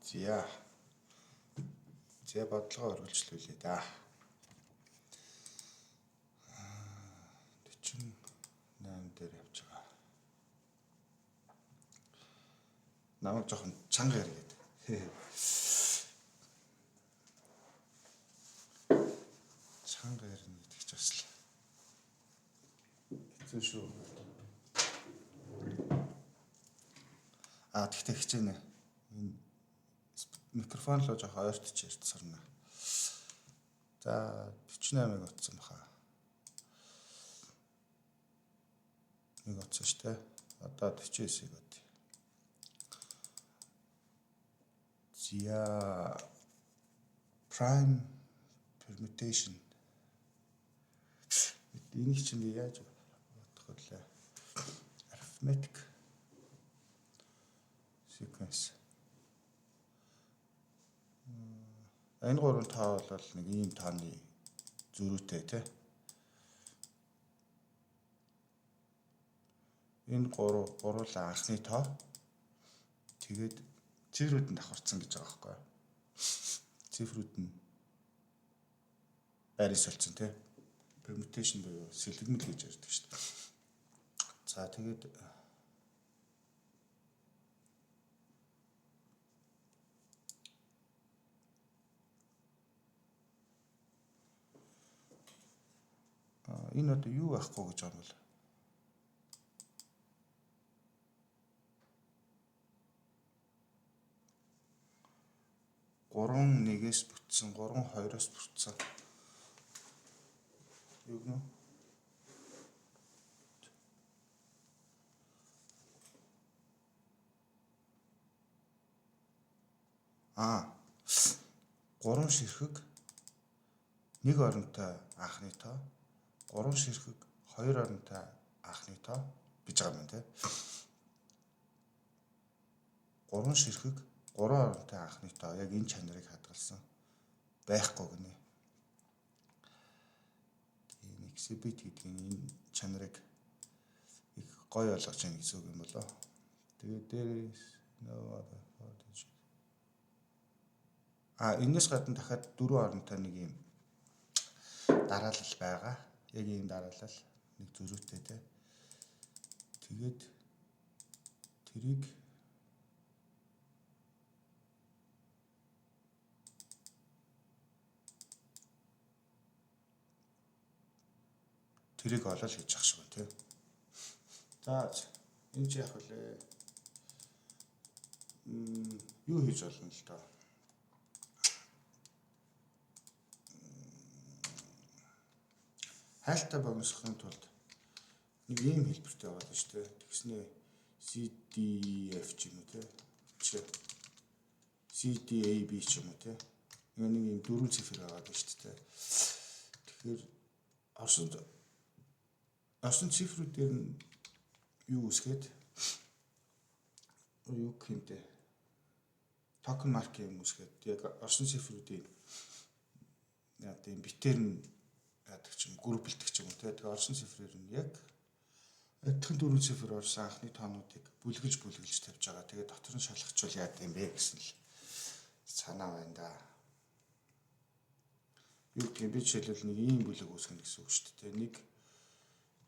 За бодлогоо өргөлжлүүлээ да. 48 дээр явж байгаа. Намайг жоохон чанга яриад. Чанга ярина гэдэг ч бас л. Хэцүү шүү. Тэгтээ хичээнэ. Энэ микрофон руу жоох ойртож ярьцсарна. За 48-ыг утсан баха. Нэг утсан шүү дээ. Одоо 49-ыг бод. За prime permutation. Энийг чинь яаж бодох вэ? Arithmetic sequence. Энэ гурван тоо бол нэг ийм тооны зөрүүтэй тий. Энэ гуруула анхны тоо. Тэгээд цифрүүд нь давхарцсан гэж байгаа байхгүй юу? Цифрүүд нь байрыг солилцсон тий. Permutation буюу сэлгэмэл гэж ярьдаг шүү дээ. За тэгээд энэ одоо юу байхгүй гэж байгаа юм бол? Гурван нэгээс бүтсэн, 3-2-оос бүтсэн. Юу гэнэ? Гурван ширхэг нэг оронтой анхны тоо, гурван ширхэг хоёр оронтой анхны тоо гэж байгаа юм тий. Гурван ширхэг гурван оронтой анхны тоо яг энэ чанарыг хадгалсан байхгүй гинэ. Энэ exhibit гэдэг энэ чанарыг их гоё болгож яах гэсэн үг юм болоо. Тэгээд дээрээс энэс гадна дахиад 4 оронтой нэг юм дараалал байгаа. Яг ийм дараалал нэг зөрүүтэй тий. Тэгээд тэрийг олол хийж ах шиг байна тий. За энэ чи яах вэ? Юу хийж болно л доо. Хайлттай богиносхын тулд нэг ийм хэлбэртэй байгаа шүү дээ. Тэгснээ CDF ч юм уу те. CDAB ч юм уу те. Нэг ийм дөрвөн цифр байгаа шүү дээ. Тэгэхээр орсон цифрүүдээр нь юу үсгээд юу гэмтэй токен марк юм үсгээд яг орсон цифрүүдийн яа тийм битээр нь яадаг ч юм групплдэг ч юм уу те. Тэгээ орсон цифрээр нь яг адилхан дөрвөн цифр орсон анхны тоонуудыг бүлгэлж тавьж байгаа. Тэгээ дотор нь шалгачвал яа гэм бэ гэсэн л санаа байна да. Юу гэх юм би жишээлбэл нэг ийм бүлэг үүсгэнэ гэсэн үг шүү дээ.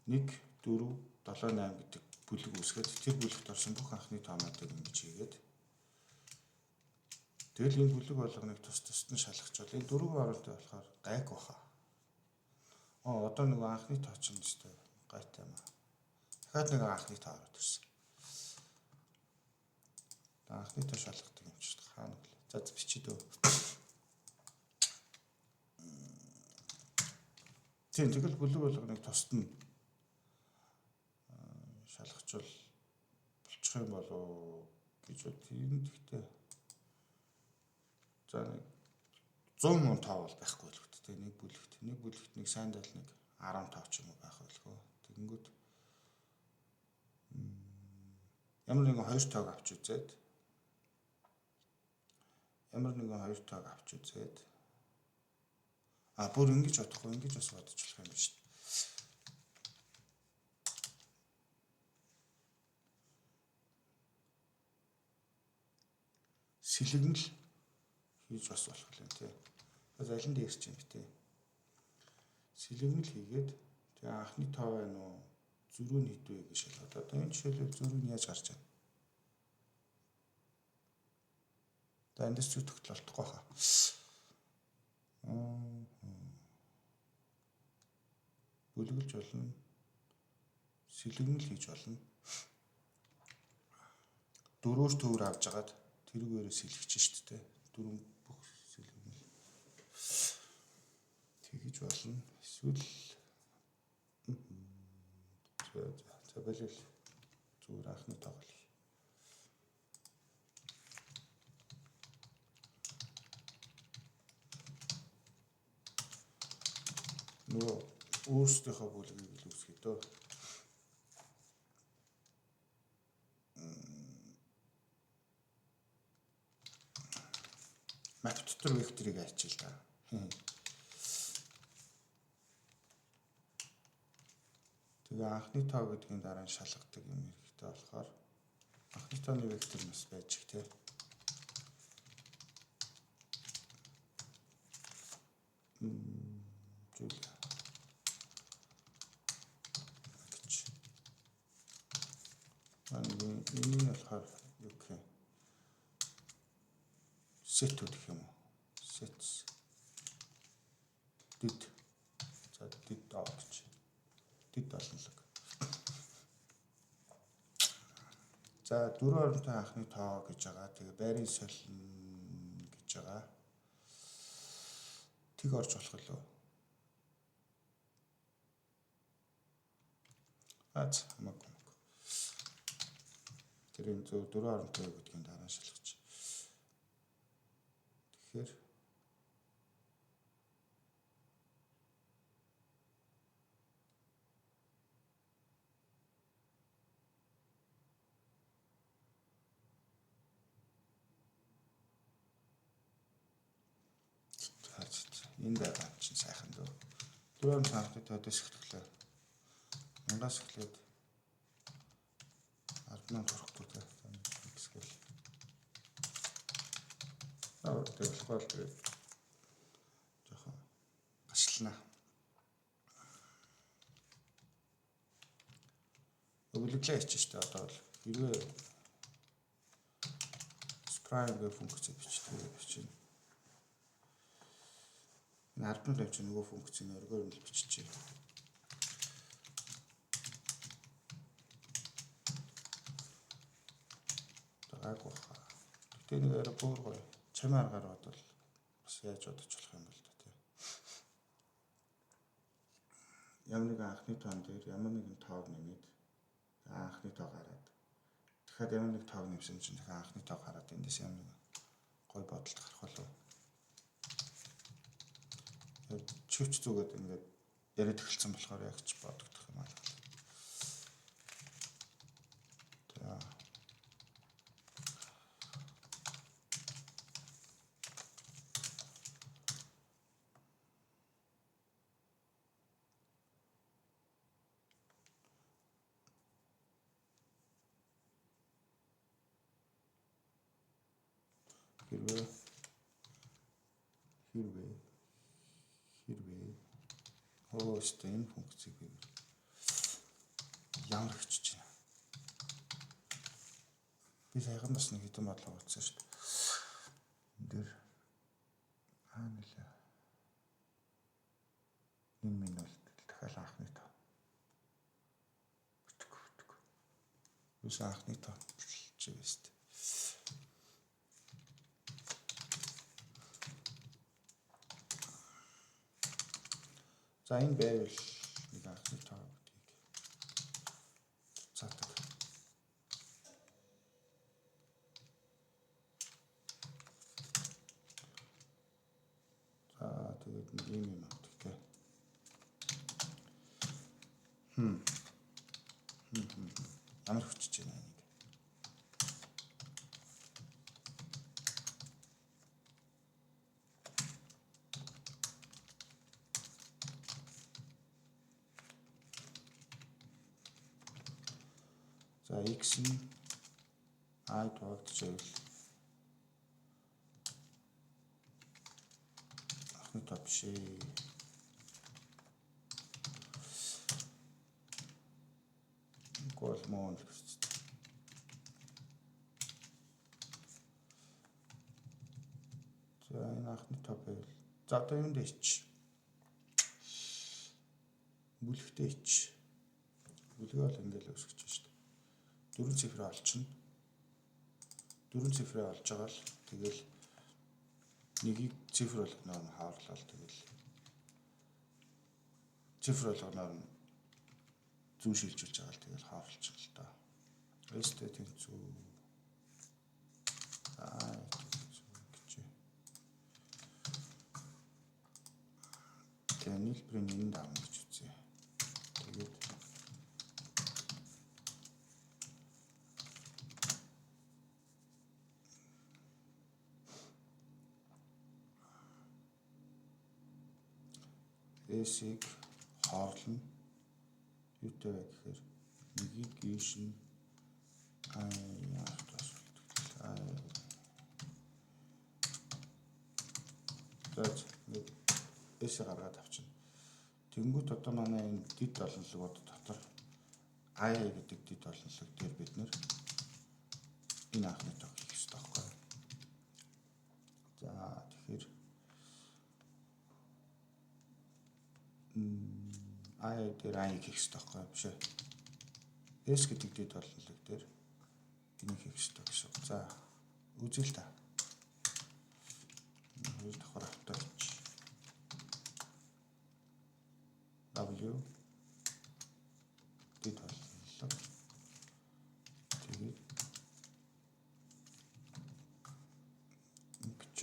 1 4 7 8 гэдэг бүлэг үүсгээд тэр бүлэгт орсон бүх анхны тоонуудыг ингэж хийгээд тэгэл энэ бүлэг болгоныг тус нь шалгачвал энэ дөрвөн оронтой болохоор гайг баха. Одоо нэг анхны тоо ч юм шүү дээ. Гайтай юм аа. Дахиад нэг анхны тоо ороод ирсэн. Анхны тоо шалгадаг юм шүү дээ. Хаана вэ? За бичиж дөө. Тэгэл бүлэг болгоныг тусад нь шалгачвал болчих юм болоо гэж бод. Энэ гэхдээ за нэг 100 мөн тоо бол байхгүй л үү. Тэ нэг бүлэгт нэг сайн дал нэг 10 тоо ч юм уу байх байлгүй. Тэгэнгүүт ямар нэгэн 2 тоог авч үзээд бүр ингэж бодохгүй ингэж бас бодож болох юм биш. сэлгэмэл хийж бас болох юм тий. За алин дээр ч юм тий. Сэлгэмэл хийгээд тэгээ анхны тоо байна уу? Зөрүү нь хэд вэ гэж шалгаад. Одоо энэ жишээлбэл зөрүү нь яаж гарч байна? За эндээс ч тогтол олдохгүй хаа. Бүлгэлж болно. Сэлгэмэл хийж болно. Дөрөөр төвөр авч агаад тэрүүгээрээ сэлгэж шүү дээ. Дөрөв бүх сэлгэмэл тэгж болно. Эсвэл за болов зүгээр анхны тоглол. Нөгөө өөрсдийнхөө бүлгийг л үүсгэх дөө. Map дотор векторыг ачил та. Тэгээ анхны тоо гэдгийн дараа нь шалгадаг юм хэрэгтэй болохоор анхны тооны вектор нь бас байж их тий. Зүйл. Энэ нь болохоор юу гэх юм? Set гэх юм уу? Sets. Did. За did авч. Did болнолог. За дөрөв оронтой анхны тоо гэж байгаа. Тэгээ байрын солино гэж байгаа. Тэг орж болох лөө. Аз хамаагүй. Тэр энэ дөрөв оронтой гэдгийн дараа шалгаж. Тэгэхээр энэ байгаа чинь сайхан дөө. Дөрөв цаахтай төдөөс эхлэв. Мангаас эхлээд 10,000 турохгүй те. Эсвэл тэглэхгүй л тэгээд жоохон гашлана. Өглөглөө хийчих штэ одоо бол хэрвээ sprite гэх функц бичиж. Энэ 10,000 тавьж нөгөө функцийн өргөөр нь биччихье. Таагүй хаа. Гэтэ нэг арай бүр гоё. Чамаар гараад бол бас яаж бодож болох юм бол та тий. Ямар нэгэн анхны тоон дээр ямар нэгэн тоог нэмээд анхны тоо гараад. Тэгэхээр ямар нэг тоог нэмсэн чинь дахин анхны тоо гараад эндээс ямар нэгэн гоё бодолд гарах болов. Чивч зүгээд ингээд яриад эхэлсэн болохоор яг ч бодогдох юм аа. За. Хэрвээ Өөстөө энэ функцийг ямар хичж байна. Би саяхан бас нэг хэдэн бодлого утсан шүү дээ. Энд дээр нэлээ. Энэ минь бол дахиад анхны тоо. Бүтг. Юус анхны тоо бичиж байна шүү дээ. За энэ байвал нэг анхны тоо гэдгийг цаадаг. За тэгээд нэг юм авдаг те. Ямар хүчиж байна нэг. За x нь i тоогдож байвал анхны тоо биш ээ. Гол мөн гэж. За энэ анхны тоо байвал за одоо юунд ич? Бүлэгтэй ич. Бүлгээ бол ингээл өсгөж шүү дээ. 4 цифрээ олчихно. 4 цифрээ олж байгаа л тэгэл нэгийг цифр болгоноор нь хааруулаад тэгэл цифр болгоноор нь зүүн шилжүүлж байгаа л тэгэл хааруулчих л та. Өстэй тэнцүү. Гэж. Тэгээ нийлбэрийн энэ даавна гэж үзье. Тэгээд S-ийг хоорлно. Юутай вэ гэхээр нэгийг гişн S гаргаад авчна. Тэнгүүт одоо манай энэ дид олонлогод дотор I гэдэг дид олонлог дээр бид нэр энэ анхны тоо хийх хэрэгтэй байхгүй. За тэгэхээр I дээр I хийх хэрэгтэй байхгүй биш ээ. S гэдэг дид олонлог дээр энийг хийх хэрэгтэй гэсэн. За үзэл та. Хоёр давхар автаач. W дид олонлог. Тэгээд ингэж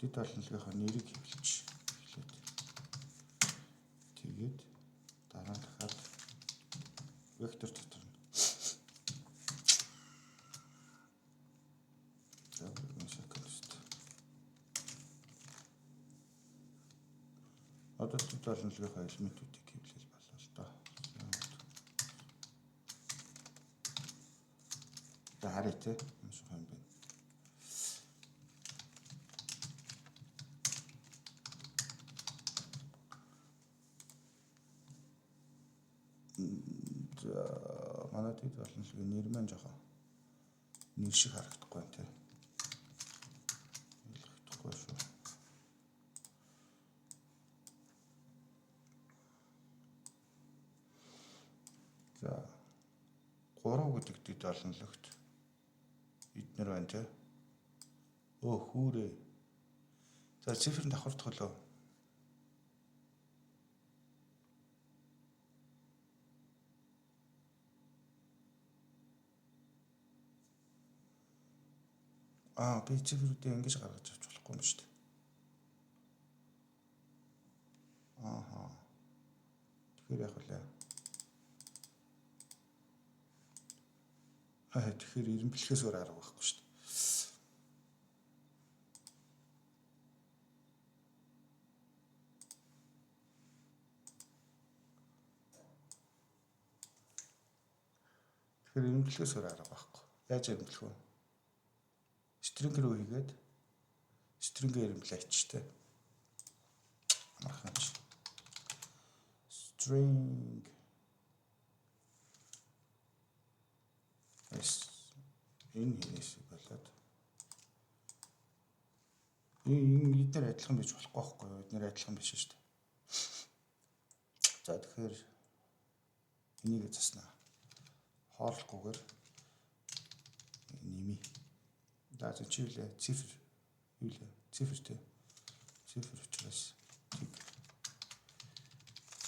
дид олонлогынхаа нэрийг хэвлэж тэгээд дараа дахиад вектор дотор нь за энэ секунд одоо дид олонлогынхаа элементүүдийг хэвлэл болоо л доо. За харъя те энэ шиг юм байна. Манай дид олонлогийн нэр маань жоохон нэр шиг харагдахгүй байна те. Ойлгохдохгүй шүү. За 3 гэдэг дид олонлогт эднэр байна те. Өө хүүрээ. За цифрын давхардах болоо. Би цифрүүдээ ингэж гаргаж авч болохгүй юм шүү дээ. Тэгэхээр яг үлээ. Тэгэхээр эренбэлхээс өөр арга байхгүй шүү дээ. Тэгэхээр эренбэлхээс өөр арга байхгүй. Яаж эренбэлэх вэ? String руу хийгээд string-ээр эмплайчтэй. Амархан ч. String энэ хийс болоод энэ эдгээр адилхан байж болохгүй байхгүй юу? Эдгээр адилхан биш шүү дээ. За тэгэхээр энийг заснаа. Хоорлохгүйгээр нэмий. За чи юу лээ? Цифр. Юу лээ? Цифр тий. Цифр учраас тийг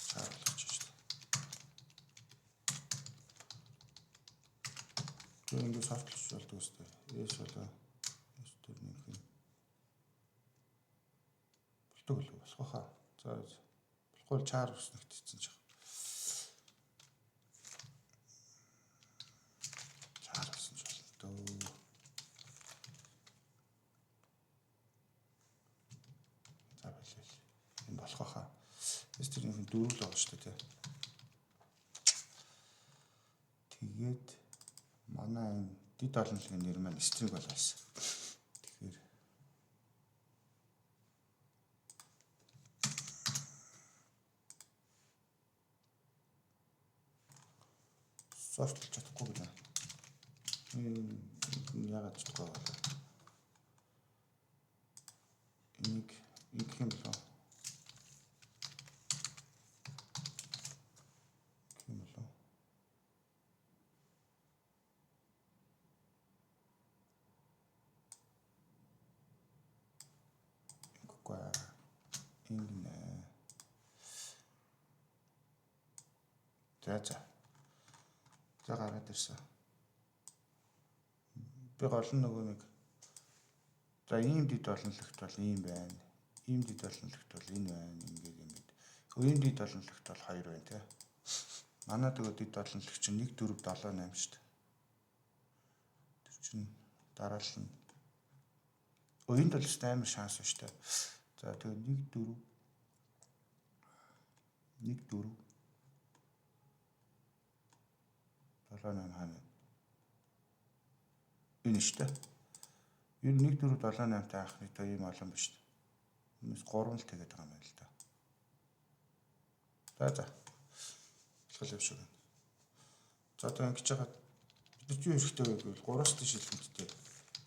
хааруулж шүү дээ. Тэр ингэ софтлж болдог өстэй. Эс болоо. Өстөр нэг юм. Болдог л болох хаа. За болохгүй чаар ус нэгтцсэн ч. Чаар усан ч болдог. Энэ болох хаа. Тэр нэг дөрөв л байгаа шүү дээ. Тэгээд манай энэ дид олонлогийн нэр маань string болоос. Тэгэхээр сортлж чадахгүй гэнэ. Яагаад ч гэдэггүй байна. Энийг юм болоо. За гараад ирсэн. Би гол нь нөгөө нэг за ийм дид олонлогт бол ийм байна. Ийм дид олонлогт бол энэ байна. Ингээд юм бид. Ийм дид олонлогт бол 2 байна те. Манай нөгөө дид олонлогч чинь 1 4 7 8 шүү дээ. Тэр чинь дараалал нь энд бол ч амар шанс шүү дээ. За тэгээ 1 4 7 8 хаана энэ шүү дээ. Ер нь 1 4 7 8 таах нэг то ийм олон ба шүү дээ. Энэс 3 л тэгээд байгаа юм байна л да. За. Хэлхэл явшгүй. За одоо ингэж байгаа бид юу хэрэгтэй вэ гэвэл 3-аас дээш шилжүүлэлттэй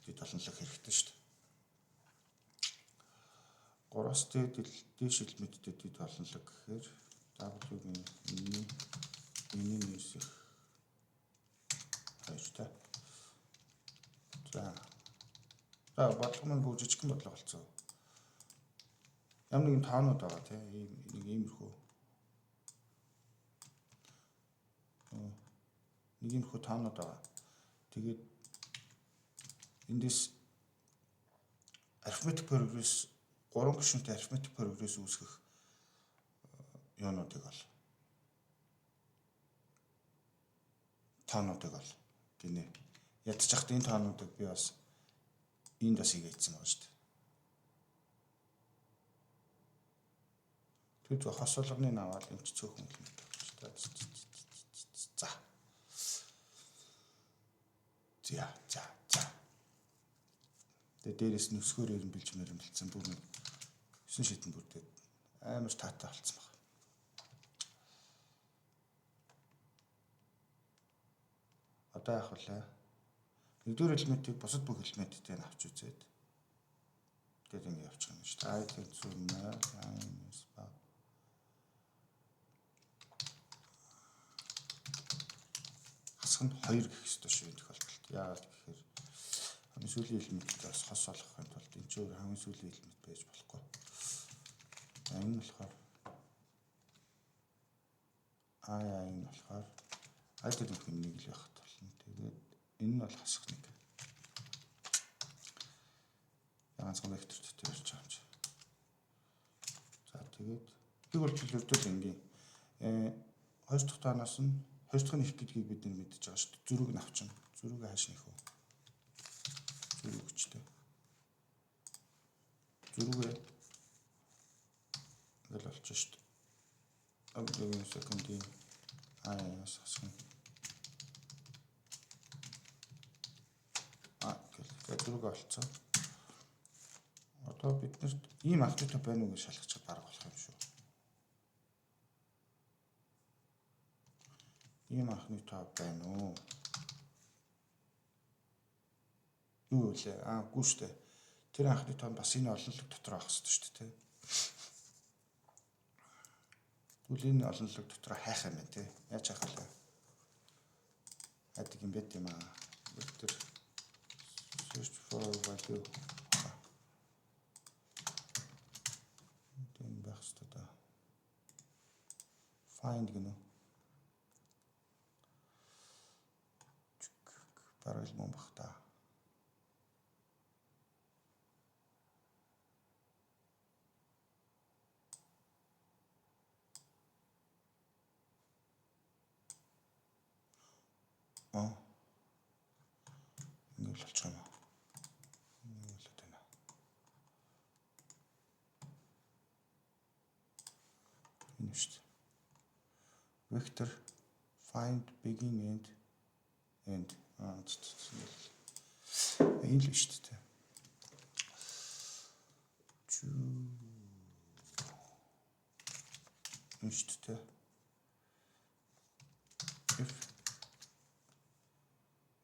дид олонлог хэрэгтэй шүү дээ. 3-аас дээш шилжүүлэлттэй дид олонлог гэхээр W-гийн энэ нэрсэх хайштай. За бодлого маань бүр жижигхэн бодлого болсон. Ямар нэгэн таанууд байгаа тийм нэг иймэрхүү. Нэг иймэрхүү таанууд байгаа. Тэгээд эндээс arithmetic progress 3 гишүүнтэй arithmetic progress үүсгэх юунуудыг бол таануудыг бол гинэ. Ядчих энэ таануудыг би бас энд бас хийгээдсэн байна шүү дээ. Тэр зөв хос болгоны наваад энэ ч цөөхөн юм байна шүү дээ. За. Тэгээ дээрээс нь өсгөр бэлжмээр бэлдсэн бүр 9 шидэн бүрдээд амар таатай болсон байна. Одоо яах вэ? Нэгдүгээр элементийг бусад бүх элементтэй нь авч үзээд тэгээд ингэ явуучих юм шүү дээ. I-ийн зүүнээр I-ээс баг. Хасах нь 2 гэх ёстой шүү энэ тохиолдолд. Яагаад гэхээр хамгийн сүүлийн элементтэй бас хос олгохын тулд энэ ч өөр хамгийн сүүлийн элемент байж болохгүй. Энэ болохоор I-ийн болохоор I-д нэг нэг л байх болно. Тэгээд энэ нь бол хасах нэг. Ганцхан вектор төтөж ярьж байгаа юм чи. За тэгээд нэг бол төлөвлөлт энгийн. Хоёр дахь таанаас нь хоёр дахь нь их гэдгийг бид нар мэдчихэж байгаа шүү дээ. Зүрийг нь авчин. Зүрийг хааш нэх вэ? Зүрийг өчтэй. Зүрүүгээ ингээл олчих шүү дээ. Абдгийн секундын аяас хасах. Гэл зүрүүгээ олцсон. Одоо бид нарт ийм альтитуд байна уу гэж шалгачих дарга болох юм шүү. Ийм анхны тоо байна уу? Юу вэ? Гүү штэ. Тэр анхны тоо бас энэ олонлог дотор авах хэрэгтэй шүү дээ. Тэгвэл энэ олонлог дотор хайх юм байна те. Яаж хайх вэ? Яадаг юм бэ тийм аа. Vector search for value. Тэн байх хэрэгтэй да. Find гэнэ. Бараг л мөн бах та. Ингээд болчих юм аа. Ингээд л тэнэ. Энэ шүү дээ. Vector find begin end энэ л шүү дээ. Энэ шүү дээ.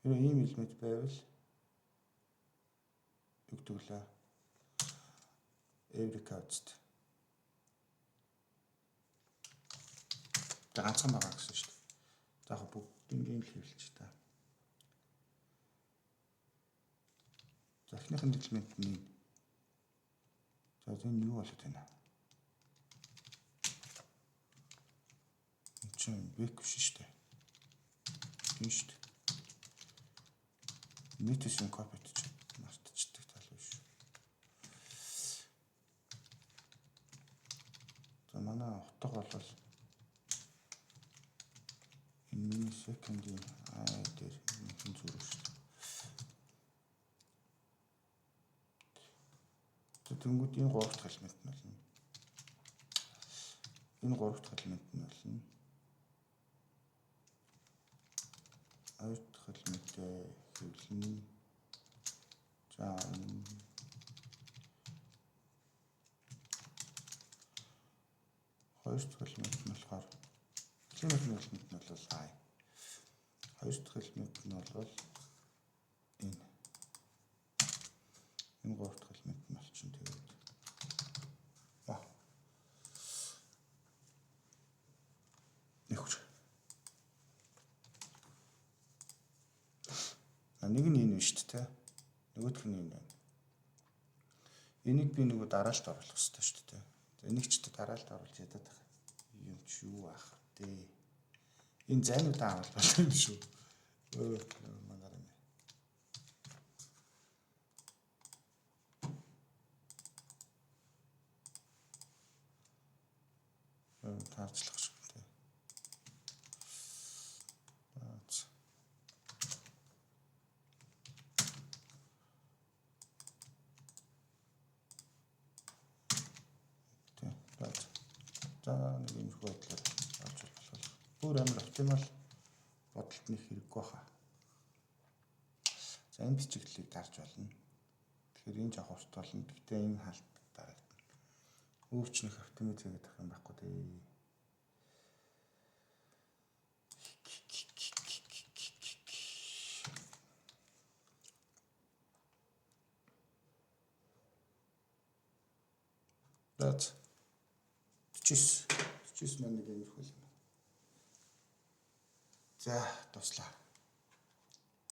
Хэрэв ийм элемент байвал юу гэдэг лээ? Эврика үст. Ганцхан байгаа гэсэн шүү дээ. За яг бүгднийг л хэвлэж та. За эхнийхэн элемент нь за энэ юу болоод байна? Энд чинь бэк биш шүү дээ. Тийм шүү дээ. Нийтэсын копид чинь мартчихдаг тал биш. За манай утга бол энэ second-ийн дээр энэ зүрх шүү дээ. Тэнгүүд энэ 3 дахь элемент нь болно. Энэ 3 дахь элемент нь болно. 2 дахь элемент хэвлэн. За 2 дахь элемент нь болохоор элемент нь бол I. 2 дахь элемент нь бол энэ 3 дахь элемент нь болчихно тэгээд. Нэг үгүй. Нэг нь энэ биш үү те. Нөгөөх нь энэ байна. Энийг би нөгөө дараалт оруулах хэрэгтэй шүү дээ. За энийг ч дараалт оруулж ядаад байгаа. Юм ч юу ах вэ? Энэ зайнуудаа авал болох юм шүү. Манаар юм. Таарчлах шүү дээ. За нэг юм их бодлоор олж болох. Бүр амар оптимал бодолт нэг хэрэггүй хаа. За энэ бичиглэлийг дарж болно. Тэгэхээр энэ жоох урт болно. Гэхдээ энэ хаалт дарагдана. Өвчнөх оптимиз гэдэг юм байхгүй дээ. That's just маань нэг юм хөл юм. За, дуслаа.